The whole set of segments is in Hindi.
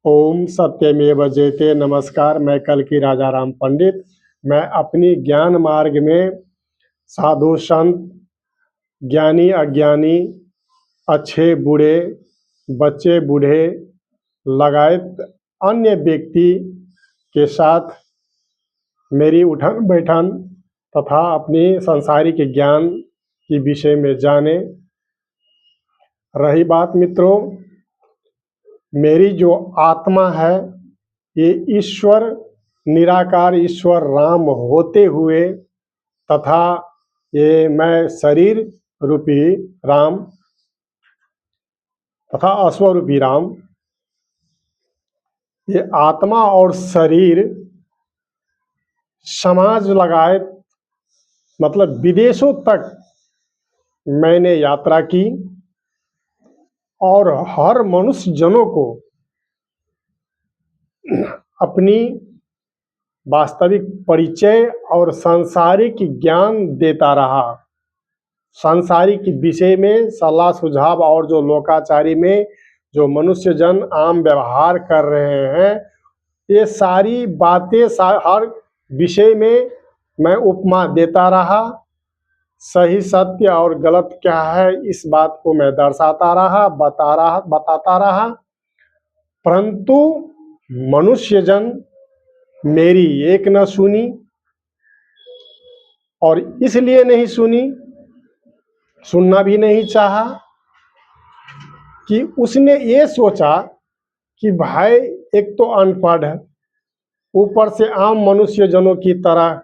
ओम सत्यमेव जयते। नमस्कार, मैं कल की राजा राम पंडित। मैं अपनी ज्ञान मार्ग में साधु संत, ज्ञानी अज्ञानी, अच्छे बुरे, बच्चे बूढ़े लगायत अन्य व्यक्ति के साथ मेरी उठन बैठन तथा अपनी सांसारिक ज्ञान के विषय में जाने। रही बात मित्रों, मेरी जो आत्मा है ये ईश्वर, निराकार ईश्वर राम होते हुए तथा ये मैं शरीर रूपी राम तथा अश्वरूपी राम, ये आत्मा और शरीर समाज लगायत मतलब विदेशों तक मैंने यात्रा की और हर मनुष्य जनों को अपनी वास्तविक परिचय और सांसारिक ज्ञान देता रहा। सांसारिक विषय में सलाह सुझाव और जो लोकाचारी में जो मनुष्य जन आम व्यवहार कर रहे हैं, ये सारी बातें हर विषय में मैं उपमा देता रहा। सही सत्य और गलत क्या है इस बात को मैं दर्शाता रहा, बताता रहा। परंतु मनुष्य जन मेरी एक न सुनी, और इसलिए नहीं सुनी, सुनना भी नहीं चाहा कि उसने ये सोचा कि भाई एक तो अनपढ़ है, ऊपर से आम मनुष्य जनों की तरह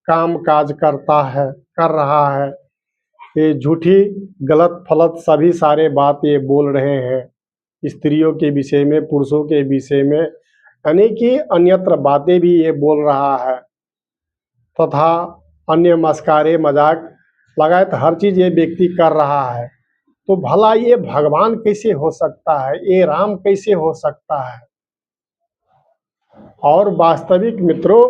काम काज कर रहा है। ये झूठी गलत फलत सभी सारे बात ये बोल रहे हैं स्त्रियों के विषय में, पुरुषों के विषय में, यानी कि अन्यत्र बातें भी ये बोल रहा है तथा अन्य मस्कारे मजाक लगायत हर चीज ये व्यक्ति कर रहा है। तो भला ये भगवान कैसे हो सकता है, ये राम कैसे हो सकता है? और वास्तविक मित्रों,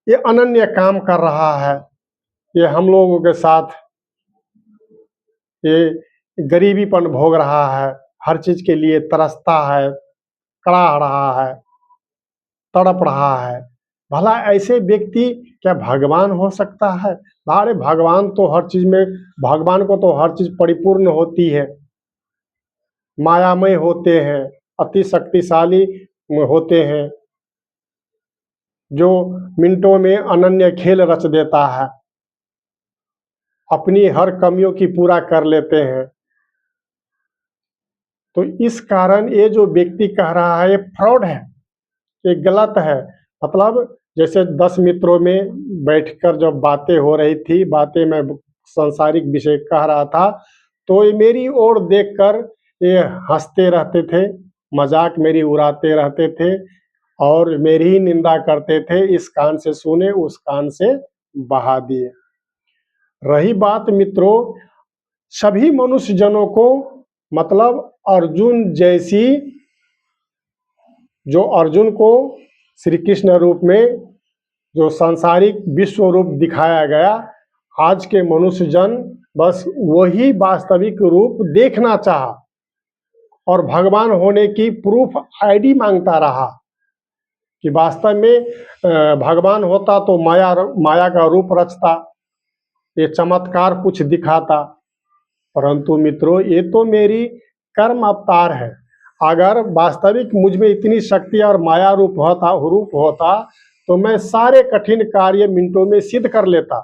ये अनन्य काम कर रहा है। ये हम लोगों के साथ ये गरीबीपन भोग रहा है, हर चीज के लिए तरसता है, कड़ा रहा है, तड़प रहा है। भला ऐसे व्यक्ति क्या भगवान हो सकता है? अरे भगवान तो हर चीज में, भगवान को तो हर चीज परिपूर्ण होती है, मायामय होते हैं, अति शक्तिशाली होते हैं, जो मिनटों में अनन्य खेल रच देता है, अपनी हर कमियों की पूरा कर लेते हैं। तो इस कारण ये जो व्यक्ति कह रहा है ये फ्रॉड है, ये गलत है। मतलब जैसे 10 मित्रों में बैठकर जब बातें हो रही थी, बातें मैं सांसारिक विषय कह रहा था, तो ये मेरी ओर देखकर ये हंसते रहते थे, मजाक मेरी उड़ाते रहते थे और मेरी ही निंदा करते थे। इस कान से सुने, उस कान से बहा दिए। रही बात मित्रों, सभी मनुष्य जनों को मतलब अर्जुन जैसी, जो अर्जुन को श्री कृष्ण रूप में जो सांसारिक विश्व रूप दिखाया गया, आज के मनुष्य जन बस वही वास्तविक रूप देखना चाहा और भगवान होने की प्रूफ आईडी मांगता रहा कि वास्तव में भगवान होता तो माया का रूप रचता, ये चमत्कार कुछ दिखाता। परंतु मित्रों, ये तो मेरी कर्म अवतार है। अगर वास्तविक मुझ में इतनी शक्ति और माया रूप होता तो मैं सारे कठिन कार्य मिनटों में सिद्ध कर लेता।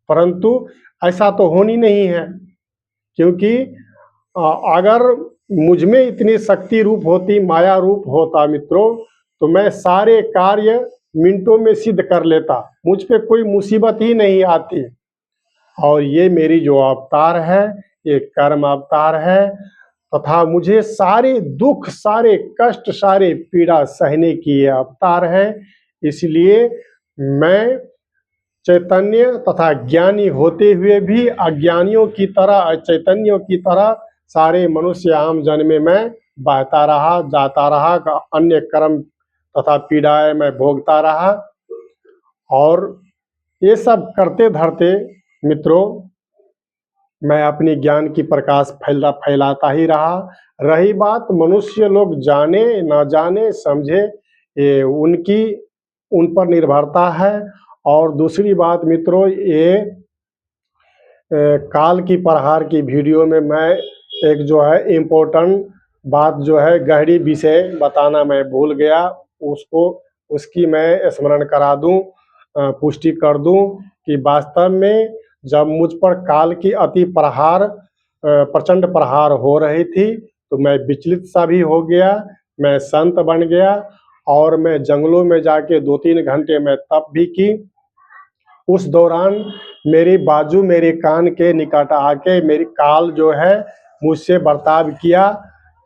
परंतु ऐसा तो होनी नहीं है, क्योंकि अगर मुझ में इतनी शक्ति रूप होती, माया रूप होता मित्रों, तो मैं सारे कार्य मिनटों में सिद्ध कर लेता, मुझ पे कोई मुसीबत ही नहीं आती। और ये मेरी जो अवतार है, ये कर्म अवतार है तथा मुझे सारे दुख, सारे कष्ट, सारे पीड़ा सहने की ये अवतार है। इसलिए मैं चैतन्य तथा ज्ञानी होते हुए भी अज्ञानियों की तरह, अचैतन्यों की तरह सारे मनुष्य आम जन में मैं बहता रहा, जाता रहा, अन्य कर्म तथा पीड़ाएं मैं भोगता रहा। और ये सब करते धरते मित्रों, मैं अपनी ज्ञान की प्रकाश फैलाता ही रहा। रही बात मनुष्य लोग जाने ना जाने समझे, ये उन पर निर्भरता है। और दूसरी बात मित्रों, ये काल की प्रहार की वीडियो में मैं एक जो है इम्पोर्टेंट बात जो है गहरी विषय बताना मैं भूल गया, उसकी मैं स्मरण करा दूं, पुष्टि कर दूं कि वास्तव में जब मुझ पर काल की अति प्रहार प्रचंड प्रहार हो रही थी तो मैं विचलित सा भी हो गया, मैं संत बन गया और मैं जंगलों में जाके 2-3 घंटे मैं तप भी की। उस दौरान मेरी बाजू मेरे कान के निकट आके मेरी काल जो है मुझसे बर्ताव किया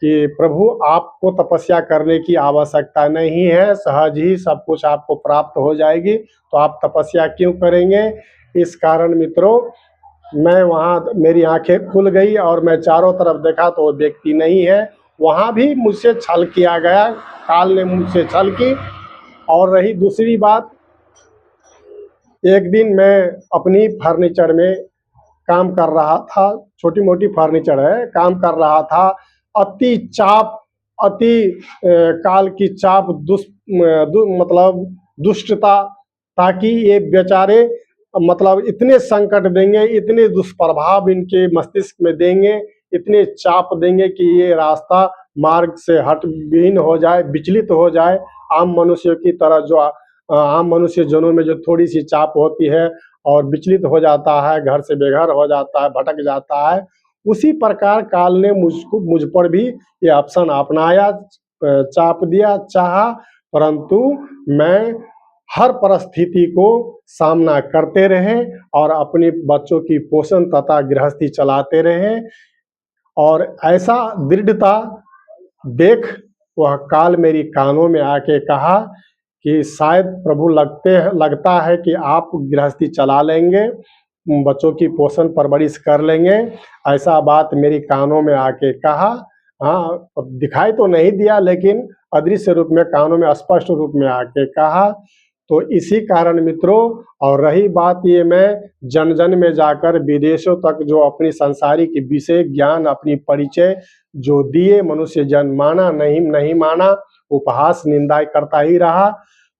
कि प्रभु आपको तपस्या करने की आवश्यकता नहीं है, सहज ही सब कुछ आपको प्राप्त हो जाएगी, तो आप तपस्या क्यों करेंगे। इस कारण मित्रों मैं वहाँ मेरी आंखें खुल गई और मैं चारों तरफ देखा तो वो व्यक्ति नहीं है। वहाँ भी मुझसे छल किया गया, काल ने मुझसे छल की। और रही दूसरी बात, एक दिन मैं अपनी फर्नीचर में काम कर रहा था, छोटी मोटी फर्नीचर है, काम कर रहा था। अति चाप, अति काल की चाप, मतलब दुष्टता, ताकि ये बेचारे मतलब इतने संकट देंगे, इतने दुष्प्रभाव इनके मस्तिष्क में देंगे, इतने चाप देंगे कि ये रास्ता मार्ग से हट विहीन हो जाए, विचलित हो जाए। आम मनुष्यों की तरह जो आम मनुष्य जनों में जो थोड़ी सी चाप होती है और विचलित हो जाता है, घर से बेघर हो जाता है, भटक जाता है, उसी प्रकार काल ने मुझ पर भी ये ऑप्शन अपनाया, चाप दिया, चाहा, परंतु मैं हर परिस्थिति को सामना करते रहे और अपने बच्चों की पोषण तथा गृहस्थी चलाते रहे। और ऐसा दृढ़ता देख वह काल मेरी कानों में आके कहा कि शायद प्रभु लगता है कि आप गृहस्थी चला लेंगे, बच्चों की पोषण परवरिश कर लेंगे, ऐसा बात मेरी कानों में आके कहा। हाँ, दिखाई तो नहीं दिया लेकिन अदृश्य रूप में कानों में स्पष्ट रूप में आके कहा। तो इसी कारण मित्रों, और रही बात ये मैं जन जन में जाकर विदेशों तक जो अपनी सांसारिक विषय ज्ञान, अपनी परिचय जो दिए, मनुष्य जन माना नहीं माना, उपहास निंदा करता ही रहा।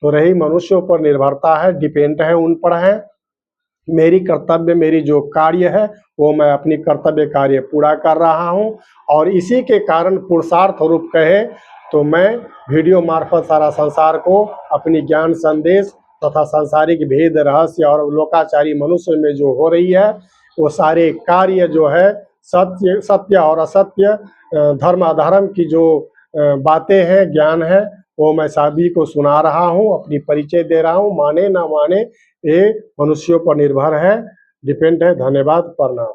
तो रही मनुष्यों पर निर्भरता है, डिपेंड है, उन पर है। मेरी कर्तव्य, मेरी जो कार्य है वो मैं अपनी कर्तव्य कार्य पूरा कर रहा हूँ। और इसी के कारण पुरुषार्थ रूप कहे तो मैं वीडियो मार्फत सारा संसार को अपनी ज्ञान संदेश तथा सांसारिक भेद रहस्य और लोकाचारी मनुष्य में जो हो रही है वो सारे कार्य जो है, सत्य और असत्य, धर्म अधर्म की जो बातें हैं, ज्ञान है, वो मैं सभी को सुना रहा हूँ, अपनी परिचय दे रहा हूँ। माने ना माने ये मनुष्यों पर निर्भर है, डिपेंड है। धन्यवाद, प्रणाम।